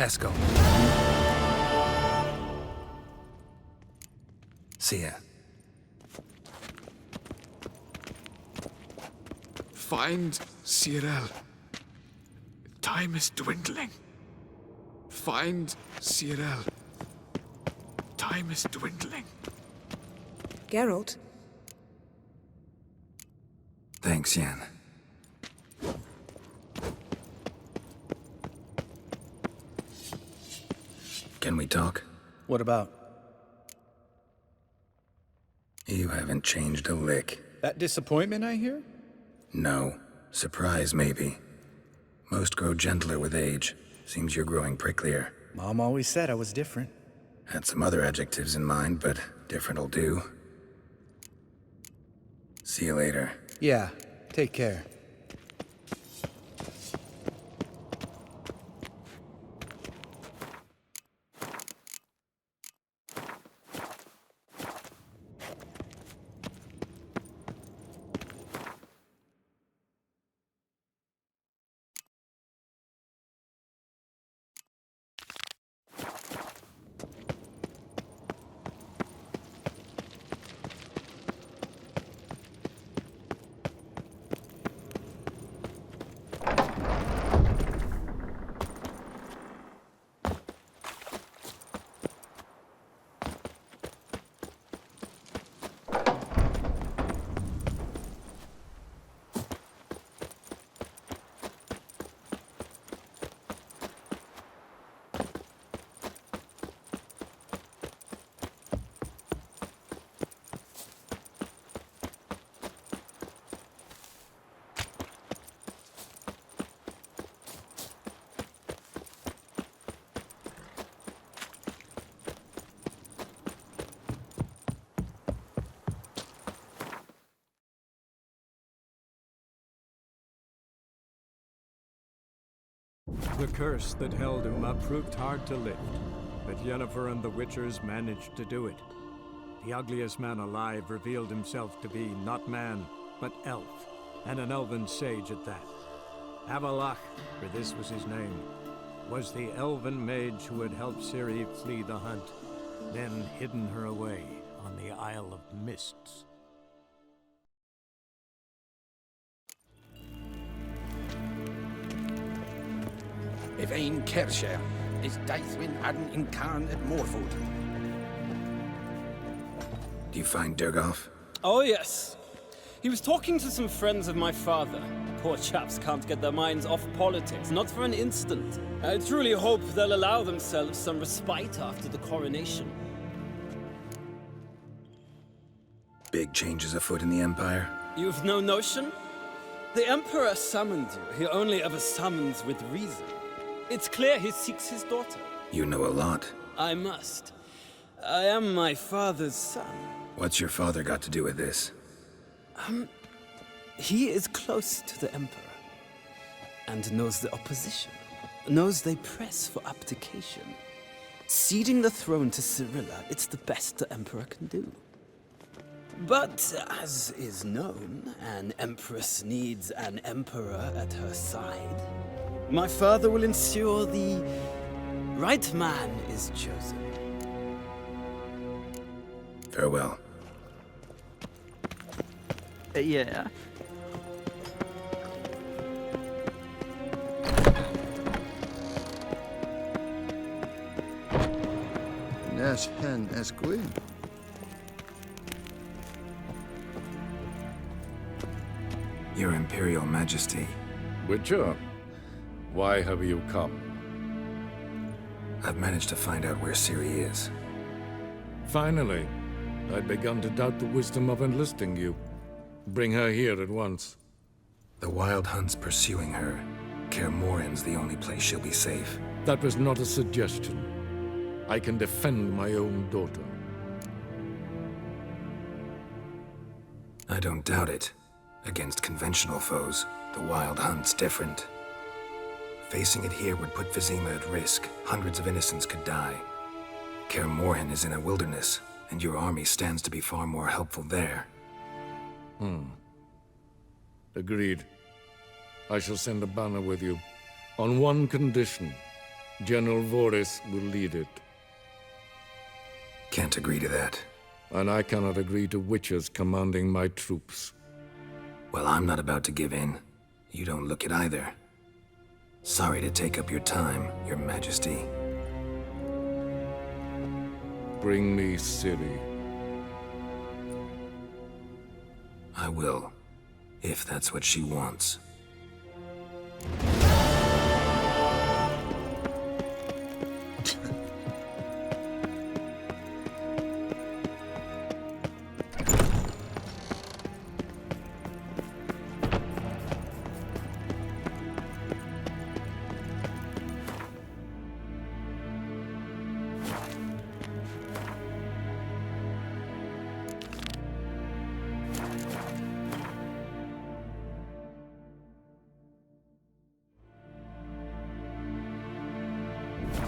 Esco. See ya. Find Ciri. Time is dwindling. Find Ciri. Time is dwindling. Geralt? Thanks, Yen. Can we talk? What about? You haven't changed a lick. That disappointment I hear? No. Surprise, maybe. Most grow gentler with age. Seems you're growing pricklier. Mom always said I was different. Had some other adjectives in mind, but different'll do. See you later. Yeah, take care. The curse that held Uma proved hard to lift, but Yennefer and the Witchers managed to do it. The ugliest man alive revealed himself to be not man, but elf, and an elven sage at that. Avalach, for this was his name, was the elven mage who had helped Ciri flee the hunt, then hidden her away on the Isle of Mists. Yvain Kershire is Daithwin Adden Incarn at Morfoot. Do you find Durgoff? Oh, yes. He was talking to some friends of my father. Poor chaps can't get their minds off politics, not for an instant. I truly hope they'll allow themselves some respite after the coronation. Big changes afoot in the Empire? You've no notion? The Emperor summoned you. He only ever summons with reason. It's clear he seeks his daughter. You know a lot. I must. I am my father's son. What's your father got to do with this? He is close to the Emperor, and knows the opposition, knows they press for abdication. Ceding the throne to Cirilla, it's the best the Emperor can do. But, as is known, an Empress needs an Emperor at her side. My father will ensure the right man is chosen. Farewell. Yeah. Nes hen esquin. Your Imperial Majesty. Witcher, why have you come? I've managed to find out where Ciri is. Finally, I'd begun to doubt the wisdom of enlisting you. Bring her here at once. The Wild Hunt's pursuing her. Kaer Morhen's the only place she'll be safe. That was not a suggestion. I can defend my own daughter. I don't doubt it. Against conventional foes, the Wild Hunt's different. Facing it here would put Vizima at risk. Hundreds of innocents could die. Kaer Morhen is in a wilderness, and your army stands to be far more helpful there. Agreed. I shall send a banner with you. On one condition. General Voris will lead it. Can't agree to that. And I cannot agree to witches commanding my troops. Well, I'm not about to give in. You don't look it either. Sorry to take up your time, Your Majesty. Bring me Ciri. I will, if that's what she wants.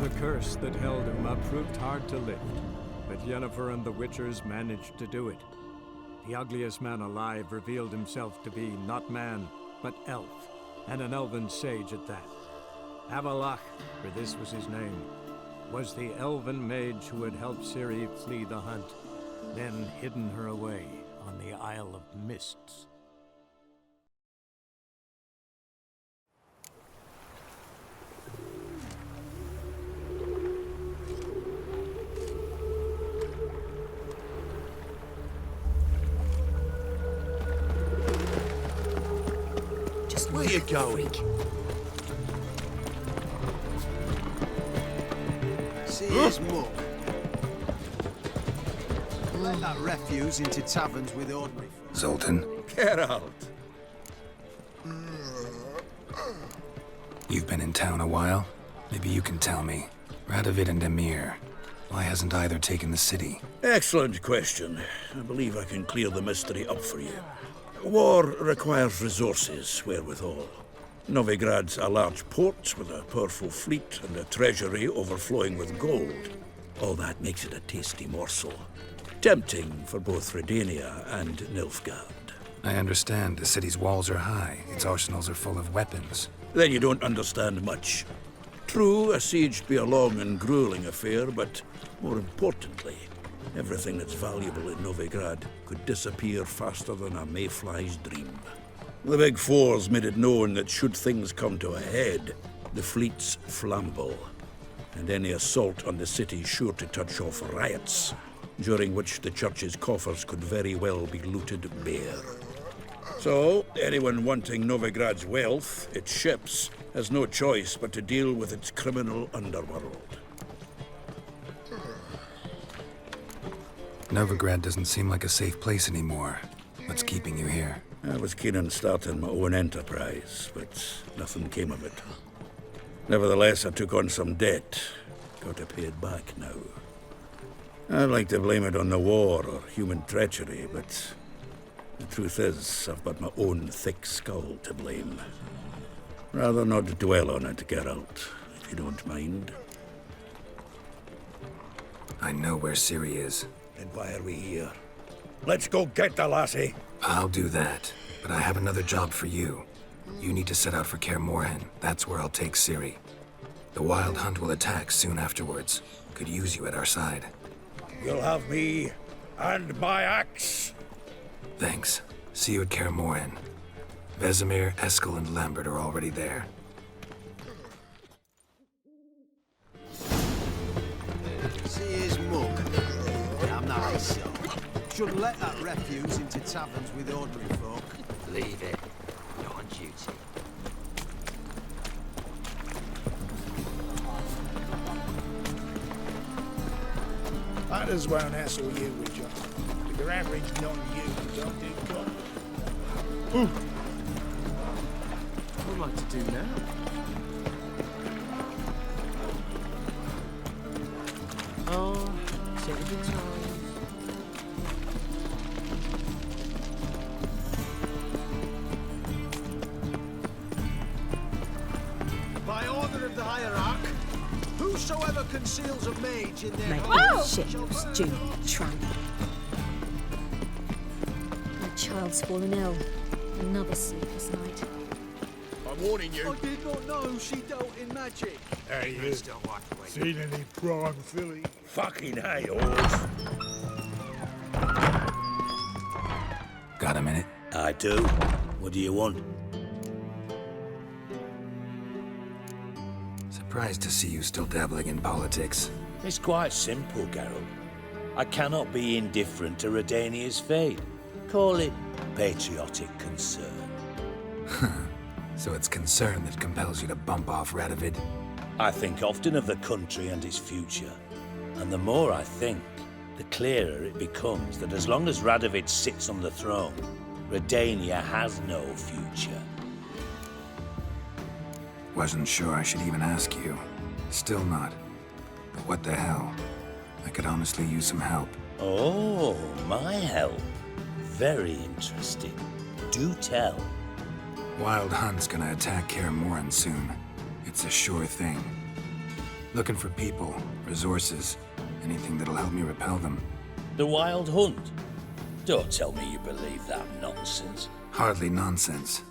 The curse that held Uma proved hard to lift, but Yennefer and the Witchers managed to do it. The ugliest man alive revealed himself to be not man, but elf, and an elven sage at that. Avalach, for this was his name, was the elven mage who had helped Ciri flee the hunt, then hidden her away on the Isle of Mists. Where you going? See his mug. Let that refuse into taverns with ordinary folk. Zoltan, Geralt. you've been in town a while. Maybe you can tell me. Radovid and Emir, why hasn't either taken the city? Excellent question. I believe I can clear the mystery up for you. War requires resources wherewithal. Novigrad's a large port with a powerful fleet and a treasury overflowing with gold. All that makes it a tasty morsel. Tempting for both Redania and Nilfgaard. I understand the city's walls are high, its arsenals are full of weapons. Then you don't understand much. True, a siege be a long and grueling affair, but more importantly, everything that's valuable in Novigrad could disappear faster than a mayfly's dream. The Big Four's made it known that should things come to a head, the fleet's flammable, and any assault on the city's sure to touch off riots, during which the church's coffers could very well be looted bare. So, anyone wanting Novigrad's wealth, its ships, has no choice but to deal with its criminal underworld. Novigrad doesn't seem like a safe place anymore. What's keeping you here? I was keen on starting my own enterprise, but nothing came of it. Nevertheless, I took on some debt. Got to pay it back now. I'd like to blame it on the war or human treachery, but the truth is, I've got my own thick skull to blame. Rather not dwell on it, Geralt, if you don't mind. I know where Ciri is. Then why are we here? Let's go get the lassie! I'll do that, but I have another job for you. You need to set out for Kaer Morhen. That's where I'll take Ciri. The Wild Hunt will attack soon afterwards. Could use you at our side. You'll have me and my axe. Thanks. See you at Kaer Morhen. Vesemir, Eskel, and Lambert are already there. See his mug. Damn that is so. Shouldn't let that refuse into taverns with ordinary folk. Leave it. You're on duty. Others won't hassle you with job. But your average non-you don't do good. What am I to do now? Oh, take your time. By order of the hierarch, whosoever conceals a mage in their Make ships, June, tramp. My child's fallen ill. Another sleepless night. I'm warning you. I did not know she dealt in magic. Hey, you Don't walk away. seen any prime filly? Fucking hey, horse. Got a minute? I do. What do you want? Surprised to see you still dabbling in politics. It's quite simple, Geralt. I cannot be indifferent to Redania's fate. Call it patriotic concern. So it's concern that compels you to bump off Radovid? I think often of the country and its future. And the more I think, the clearer it becomes that as long as Radovid sits on the throne, Redania has no future. Wasn't sure I should even ask you. Still not. But what the hell? I could honestly use some help. Oh, my help. Very interesting. Do tell. Wild Hunt's gonna attack Kaer Morhen soon. It's a sure thing. Looking for people, resources, anything that'll help me repel them. The Wild Hunt? Don't tell me you believe that nonsense. Hardly nonsense.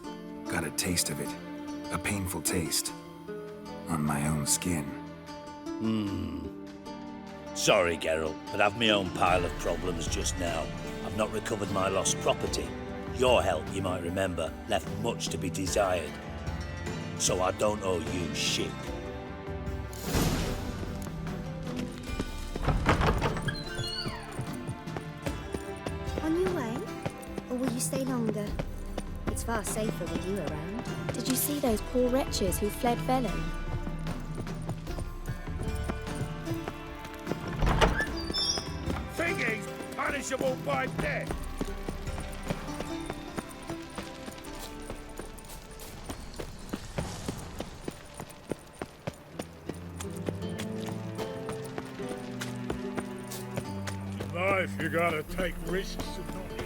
Got a taste of it. A painful taste. On my own skin. Sorry, Geralt, but I've my own pile of problems just now. I've not recovered my lost property. Your help, you might remember, left much to be desired. So I don't owe you shit. On your way? Or will you stay longer? It's far safer with you around. Did you see those poor wretches who fled Velen? Think he's punishable by death. In life, you gotta take risks and not hit.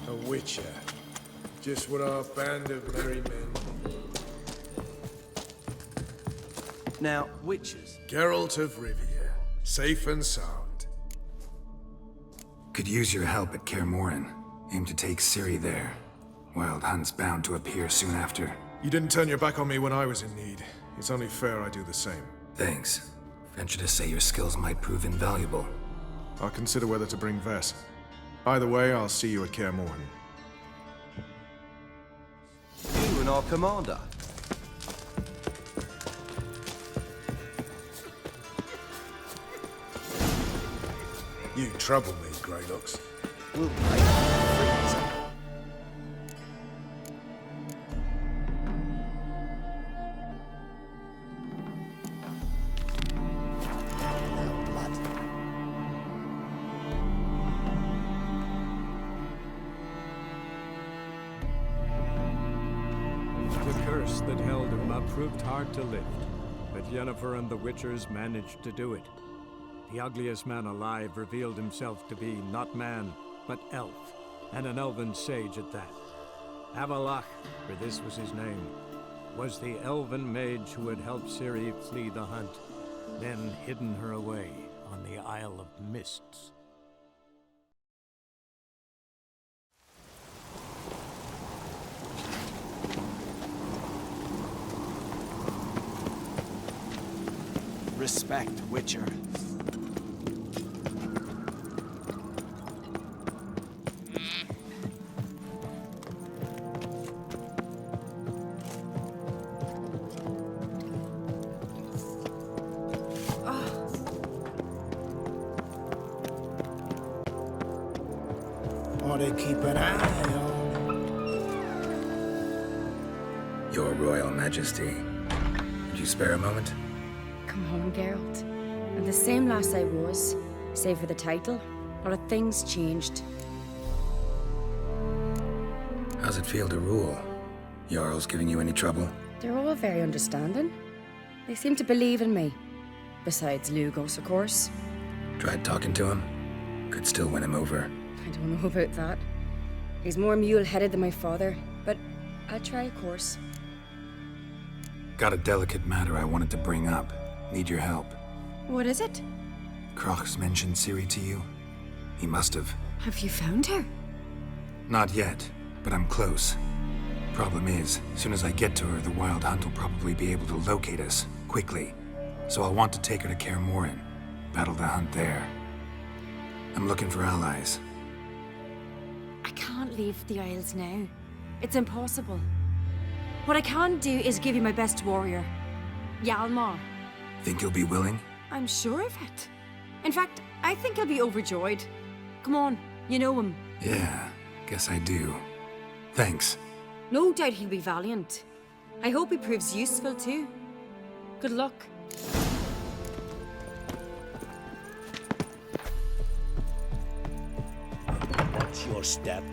A witcher. Just what our band of merry men. Now, witches. Geralt of Rivia. Safe and sound. Could use your help at Kaer Morhen. Aim to take Ciri there. Wild Hunt's bound to appear soon after. You didn't turn your back on me when I was in need. It's only fair I do the same. Thanks. Venture to say your skills might prove invaluable. I'll consider whether to bring Vess. By the way, I'll see you at Kaer Morhen. You and our commander. You trouble me, Greylocks. We'll play freeze. The curse that held him proved hard to lift, but Yennefer and the Witchers managed to do it. The ugliest man alive revealed himself to be not man, but elf, and an elven sage at that. Avalach, for this was his name, was the elven mage who had helped Ciri flee the hunt, then hidden her away on the Isle of Mists. Respect, Witcher. Or they keep an eye on. Your Royal Majesty. Could you spare a moment? Come home, Geralt. I'm the same lass I was, save for the title. A lot of things changed. How's it feel to rule? Jarl's giving you any trouble? They're all very understanding. They seem to believe in me. Besides Lugos, of course. Tried talking to him? Could still win him over. I don't know about that. He's more mule-headed than my father, but I'll try, of course. Got a delicate matter I wanted to bring up. Need your help. What is it? Crach's mentioned Ciri to you? He must have. Have you found her? Not yet, but I'm close. Problem is, soon as I get to her, the Wild Hunt will probably be able to locate us, quickly. So I'll want to take her to Kaer Morhen. Battle the hunt there. I'm looking for allies. I can't leave the Isles now. It's impossible. What I can do is give you my best warrior, Hjalmar. Think you'll be willing? I'm sure of it. In fact, I think he'll be overjoyed. Come on, you know him. Yeah, guess I do. Thanks. No doubt he'll be valiant. I hope he proves useful too. Good luck. Watch your step.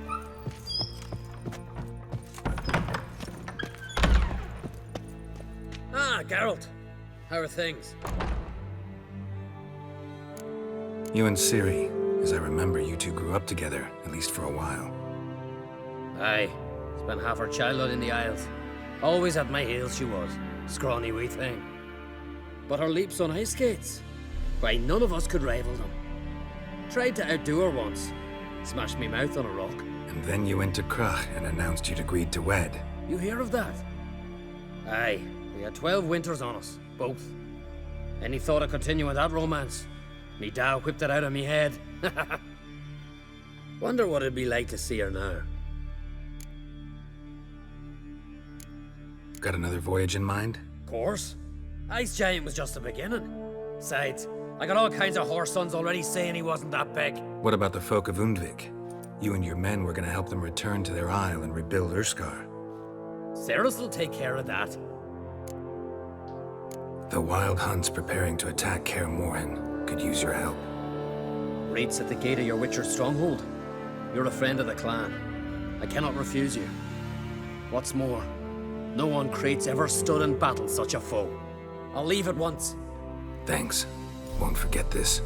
Ah, Geralt. How are things? You and Ciri. As I remember, you two grew up together, at least for a while. Aye. Spent half her childhood in the Isles. Always at my heels she was. Scrawny wee thing. But her leaps on ice skates? Why, none of us could rival them. Tried to outdo her once. Smashed me mouth on a rock. And then you went to Crach and announced you'd agreed to wed. You hear of that? Aye. We had 12 winters on us, both. Any thought of continuing that romance? Me Dow whipped it out of me head. Wonder what it'd be like to see her now. Got another voyage in mind? Course. Ice Giant was just the beginning. Besides, I got all kinds of horse sons already saying he wasn't that big. What about the folk of Undvik? You and your men were gonna help them return to their isle and rebuild Urskar. Cerys will take care of that. The Wild Hunt's preparing to attack Kaer Morhen. Could use your help. Raid's at the gate of your Witcher's stronghold. You're a friend of the clan. I cannot refuse you. What's more, no one Crate's ever stood and battled such a foe. I'll leave at once. Thanks. Won't forget this.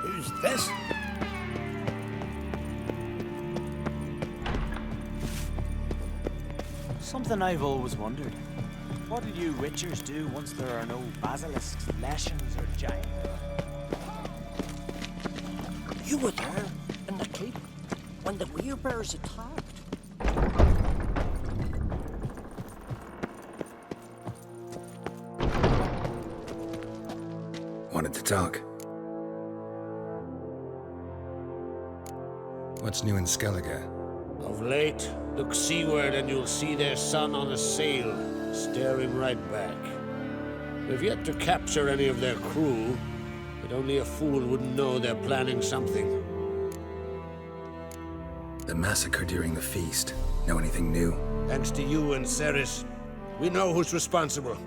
Who's this? Something I've always wondered. What did you Witchers do once there are no basilisks, leshens, or giants? You were there, in the keep, when the Werebears attacked. Wanted to talk. What's new in Skellige? Of late, look seaward and you'll see their sun on a sail, staring right back. We've yet to capture any of their crew, but only a fool wouldn't know they're planning something. The massacre during the feast. Know anything new? Thanks to you and Cerys, we know who's responsible.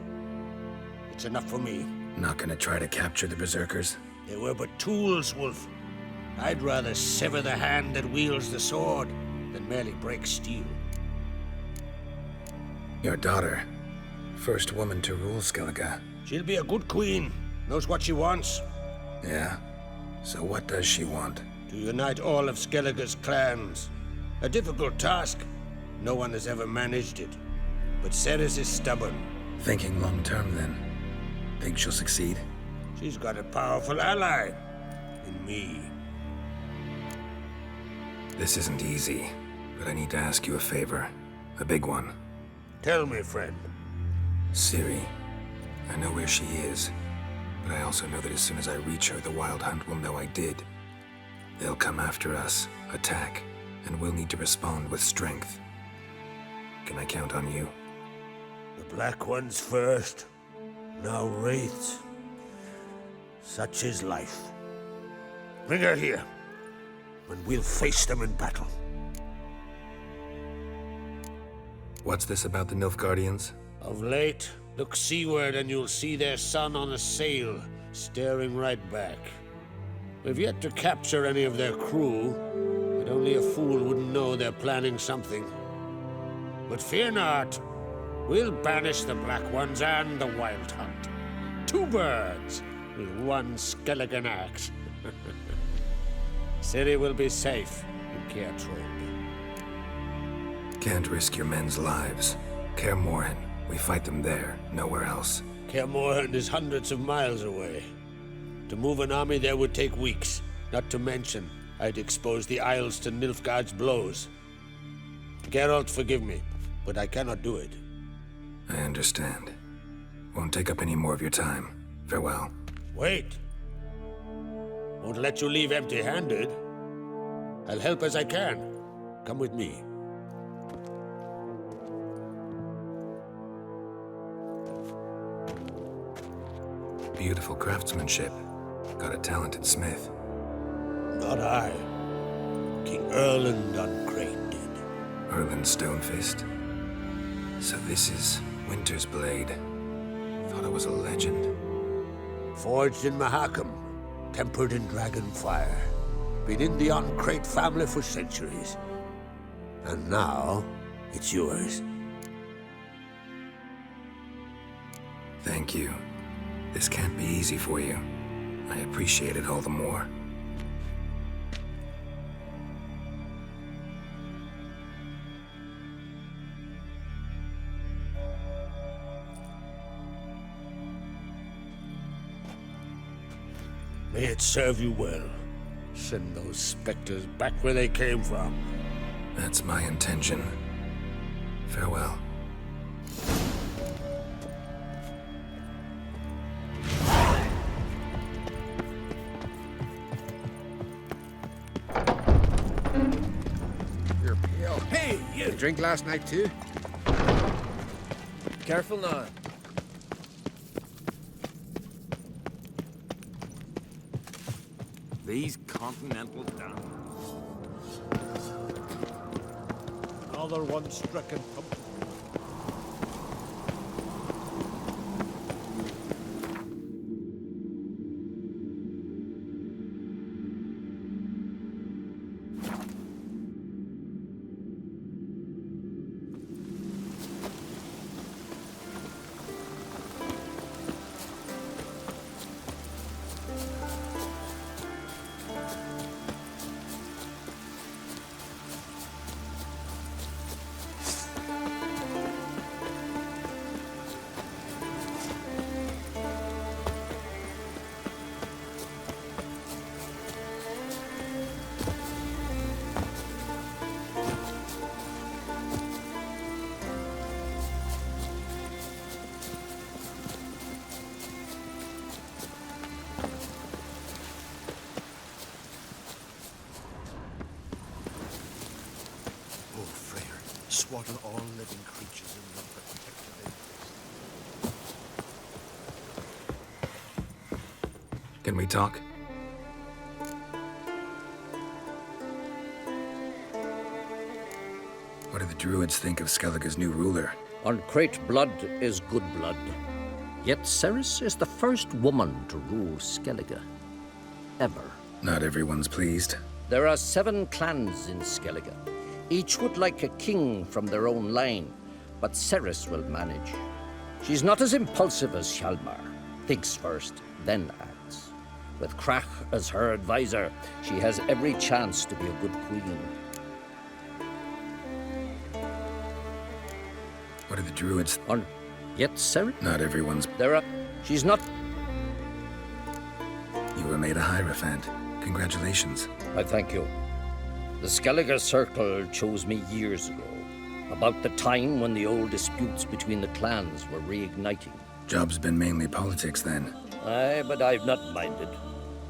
It's enough for me. Not gonna try to capture the Berserkers? They were but tools, Wolf. I'd rather sever the hand that wields the sword than merely break steel. Your daughter. First woman to rule Skellige. She'll be a good queen. Knows what she wants. Yeah? So what does she want? To unite all of Skellige's clans. A difficult task. No one has ever managed it. But Cerys is stubborn. Thinking long-term, then. Think she'll succeed? She's got a powerful ally. In me. This isn't easy, but I need to ask you a favor. A big one. Tell me, friend. Ciri. I know where she is, but I also know that as soon as I reach her, the Wild Hunt will know I did. They'll come after us, attack, and we'll need to respond with strength. Can I count on you? The Black Ones first, now Wraiths. Such is life. Bring her here, and we'll face them in battle. What's this about the Nilfgaardians? Of late, look seaward and you'll see their sun on a sail, staring right back. We've yet to capture any of their crew, but only a fool wouldn't know they're planning something. But fear not, we'll banish the Black Ones and the Wild Hunt. 2 birds with 1 skeleton axe. Ciri will be safe in Geralt. Can't risk your men's lives. Kaer Morhen, we fight them there, nowhere else. Kaer Morhen is hundreds of miles away. To move an army there would take weeks, not to mention I'd expose the Isles to Nilfgaard's blows. Geralt, forgive me, but I cannot do it. I understand. Won't take up any more of your time. Farewell. Wait! Won't let you leave empty-handed. I'll help as I can. Come with me. Beautiful craftsmanship. Got a talented smith. Not I. King Erland Uncrate did. Erland Stonefist. So this is Winter's Blade. Thought it was a legend. Forged in Mahakam, tempered in dragon fire. Been in the Uncrate family for centuries. And now, it's yours. Thank you. This can't be easy for you. I appreciate it all the more. May it serve you well. Send those specters back where they came from. That's my intention. Farewell. You're pale. Hey, you drink last night too? Careful now. These continental damn. Another one stricken. Swaddle all living creatures in your protective interest. Can we talk? What do the druids think of Skellige's new ruler? Uncrate blood is good blood. Yet Ciri is the first woman to rule Skellige. Ever. Not everyone's pleased. There are 7 clans in Skellige. Each would like a king from their own line, but Ciri will manage. She's not as impulsive as Hjalmar. Thinks first, then acts. With Krach as her advisor, she has every chance to be a good queen. What are the druids? Yet Ciri? Not everyone's. She's not. You were made a Hierophant. Congratulations. I thank you. The Skellige Circle chose me years ago, about the time when the old disputes between the clans were reigniting. Job's been mainly politics then. Aye, but I've not minded.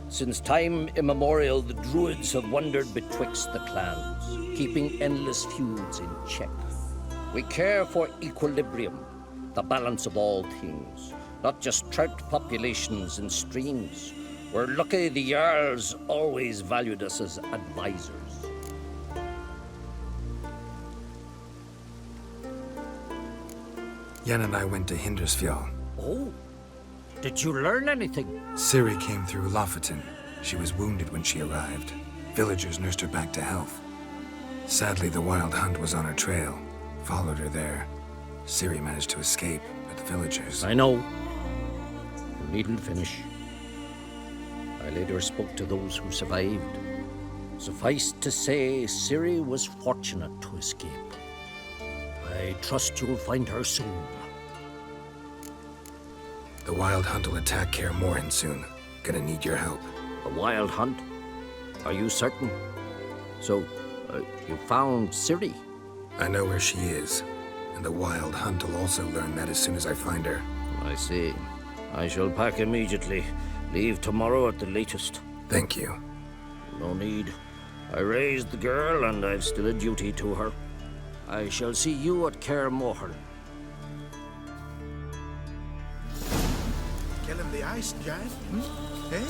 Since time immemorial, the druids have wandered betwixt the clans, keeping endless feuds in check. We care for equilibrium, the balance of all things, not just trout populations and streams. We're lucky the Jarls always valued us as advisors. Yen and I went to Hindersfjall. Oh, did you learn anything? Ciri came through Lofoten. She was wounded when she arrived. Villagers nursed her back to health. Sadly, the Wild Hunt was on her trail. Followed her there. Ciri managed to escape, but the villagers... I know. You needn't finish. I later spoke to those who survived. Suffice to say, Ciri was fortunate to escape. I trust you'll find her soon. The Wild Hunt will attack Kaer Morhen soon. Gonna need your help. The Wild Hunt? Are you certain? So, you found Ciri? I know where she is. And the Wild Hunt will also learn that as soon as I find her. I see. I shall pack immediately. Leave tomorrow at the latest. Thank you. No need. I raised the girl, and I've still a duty to her. I shall see you at Kaer Morhen. Killing the ice giant? Eh?